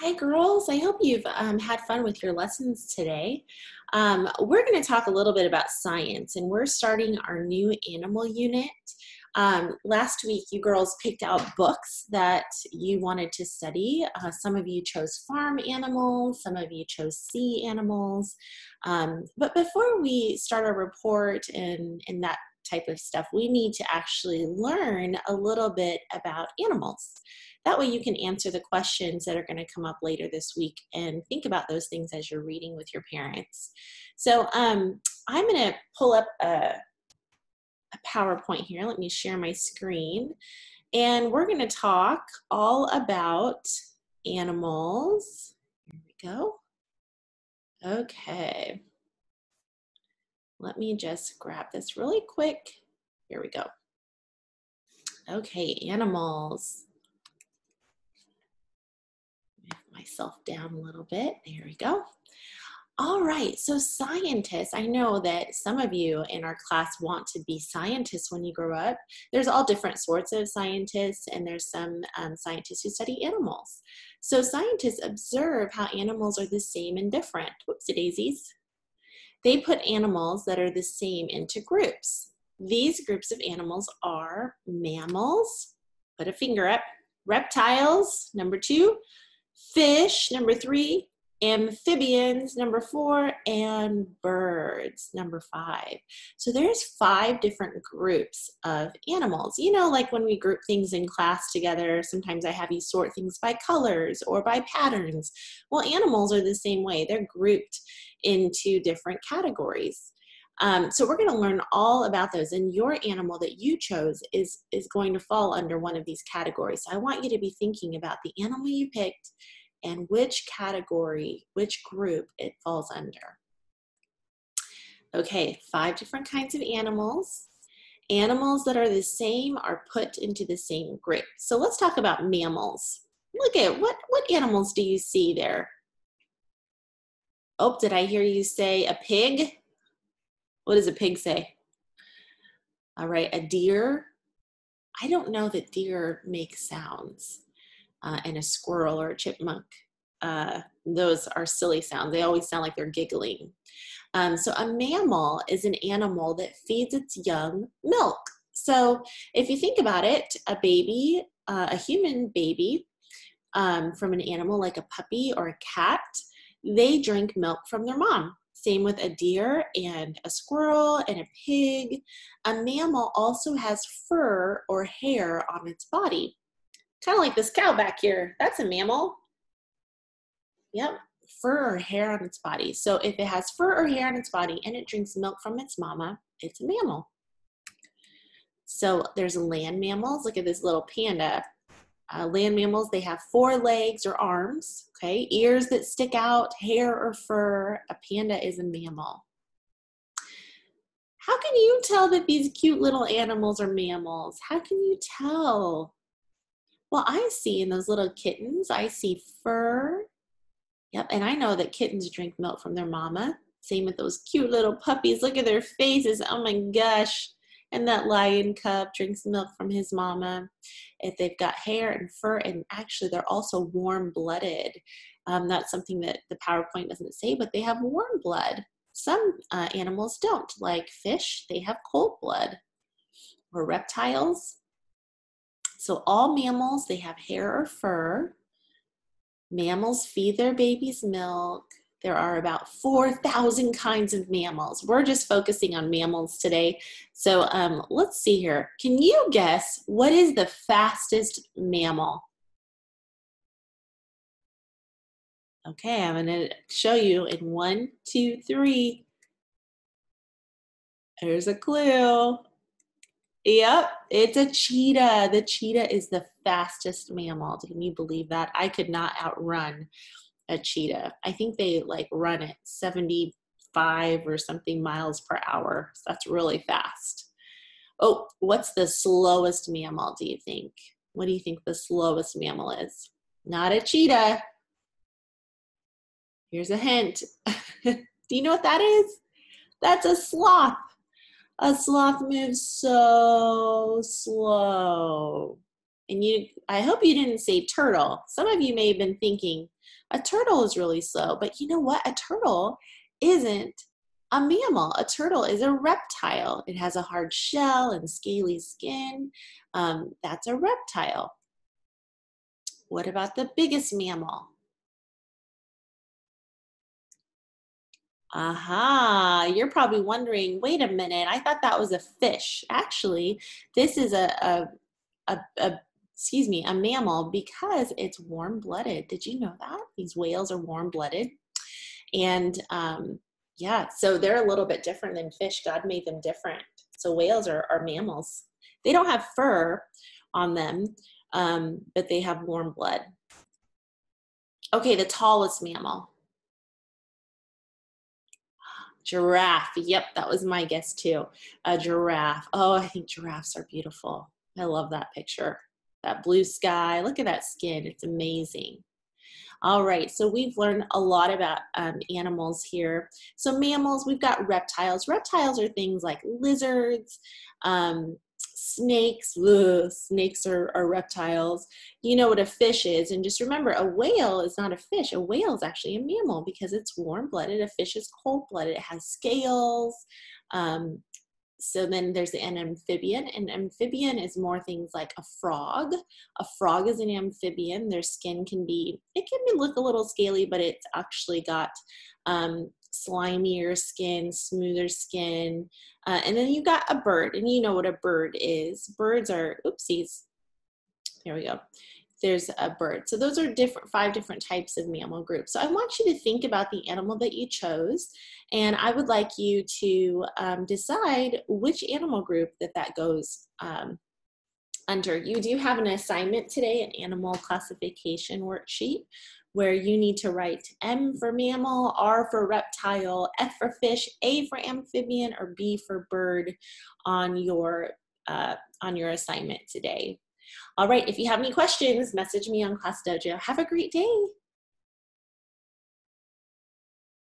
Hi, girls. I hope you've had fun with your lessons today. We're going to talk a little bit about science, and we're starting our new animal unit. Last week, you girls picked out books that you wanted to study. Some of you chose farm animals, some of you chose sea animals. But before we start our report and that type of stuff, we need to actually learn a little bit about animals. That way you can answer the questions that are going to come up later this week and think about those things as you're reading with your parents. So I'm going to pull up a PowerPoint here. Let me share my screen. And we're going to talk all about animals. Here we go. Okay. Let me just grab this really quick. Here we go. Okay, animals. Move myself down a little bit. There we go. All right, so scientists, I know that some of you in our class want to be scientists when you grow up. There's all different sorts of scientists, and there's some scientists who study animals. So scientists observe how animals are the same and different. Whoopsie daisies. They put animals that are the same into groups. These groups of animals are mammals, put a finger up, reptiles, number 2, fish, number 3, amphibians, number 4, and birds, number 5. So there's 5 different groups of animals. You know, like when we group things in class together, sometimes I have you sort things by colors or by patterns. Well, animals are the same way. They're grouped into different categories. So we're going to learn all about those, and your animal that you chose is going to fall under one of these categories. So I want you to be thinking about the animal you picked and which category, which group it falls under. Okay, 5 different kinds of animals. Animals that are the same are put into the same group. So let's talk about mammals. Look at what animals do you see there? Oh, did I hear you say a pig? What does a pig say? All right, a deer. I don't know that deer make sounds. And a squirrel or a chipmunk. Those are silly sounds. They always sound like they're giggling. So a mammal is an animal that feeds its young milk. So if you think about it, a baby, a human baby from an animal like a puppy or a cat, they drink milk from their mom. Same with a deer and a squirrel and a pig. A mammal also has fur or hair on its body. Kind of like this cow back here. That's a mammal. Yep, fur or hair on its body. So if it has fur or hair on its body and it drinks milk from its mama, it's a mammal. So there's land mammals. Look at this little panda. Land mammals, they have 4 legs or arms, okay? Ears that stick out, hair or fur. A panda is a mammal. How can you tell that these cute little animals are mammals? How can you tell? Well, I see in those little kittens, I see fur. Yep, and I know that kittens drink milk from their mama. Same with those cute little puppies. Look at their faces. Oh my gosh. And that lion cub drinks milk from his mama. If they've got hair and fur, and actually they're also warm-blooded. That's something that the PowerPoint doesn't say, but they have warm blood. Some animals don't, like fish, they have cold blood. Or reptiles. So all mammals, they have hair or fur. Mammals feed their babies milk. There are about 4,000 kinds of mammals. We're just focusing on mammals today. So let's see here. Can you guess what is the fastest mammal? Okay, I'm going to show you in 1, 2, 3. There's a clue. Yep, it's a cheetah. The cheetah is the fastest mammal. Can you believe that? I could not outrun a cheetah. I think they like run at 75 or something miles per hour. So that's really fast. Oh, what's the slowest mammal, do you think? What do you think the slowest mammal is? Not a cheetah. Here's a hint. Do you know what that is? That's a sloth. A sloth moves so slow. And I hope you didn't say turtle. Some of you may have been thinking, A turtle is really slow, but you know what? A turtle isn't a mammal. A turtle is a reptile. It has a hard shell and scaly skin. That's a reptile. What about the biggest mammal? Aha, you're probably wondering, wait a minute, I thought that was a fish. Actually, this is a excuse me, a mammal because it's warm-blooded. Did you know that? These whales are warm-blooded. And yeah, so they're a little bit different than fish. God made them different. So whales are mammals. They don't have fur on them, but they have warm blood. Okay, the tallest mammal. Giraffe. Yep, that was my guess too. A giraffe. Oh, I think giraffes are beautiful. I love that picture. That blue sky. Look at that skin. It's amazing. All right, so we've learned a lot about animals here. So mammals, we've got reptiles. Reptiles are things like lizards, snakes. Ugh, snakes are reptiles. You know what a fish is. And just remember, a whale is not a fish. A whale is actually a mammal because it's warm-blooded. A fish is cold-blooded. It has scales. Um, so then there's an amphibian. An amphibian is more things like a frog. A frog is an amphibian. Their skin can be, look a little scaly, but it's actually got slimier skin, smoother skin. And then you got a bird, and you know what a bird is. Birds are, oopsies, there we go. There's a bird. So those are different, 5 different types of mammal groups. So I want you to think about the animal that you chose, and I would like you to decide which animal group that goes under. You do have an assignment today, an animal classification worksheet, where you need to write M for mammal, R for reptile, F for fish, A for amphibian, or B for bird on your assignment today. All right, if you have any questions, message me on Class Dojo. Have a great day.